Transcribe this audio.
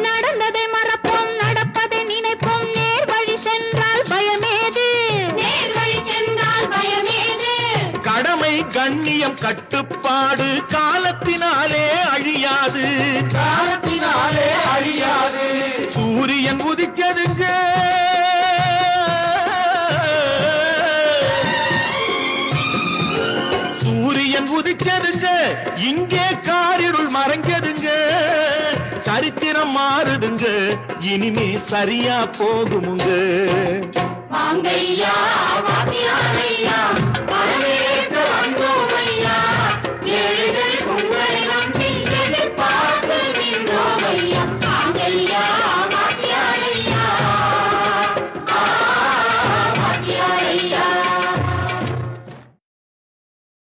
நடந்ததை மறப்போம், நடப்பதை நினைப்போம், நேர் வழி சென்றால் பயமேது, நேர் வழி சென்றால் பயமேது. கடமை கண்ணியம் கட்டுப்பாடு காலத்தினாலே அழியாது, காலத்தினாலே அழியாது. சூரியன் உதிக்கதுங்க, சூரியன் உதிக்கதுங்க, இங்கே காரிருள் மறைஞ்சதுங்க. சரித்திரம் மாறுதுங்க, இனிமே சரியா போகுமுங்க. வாங்கையா வாத்தியாரையா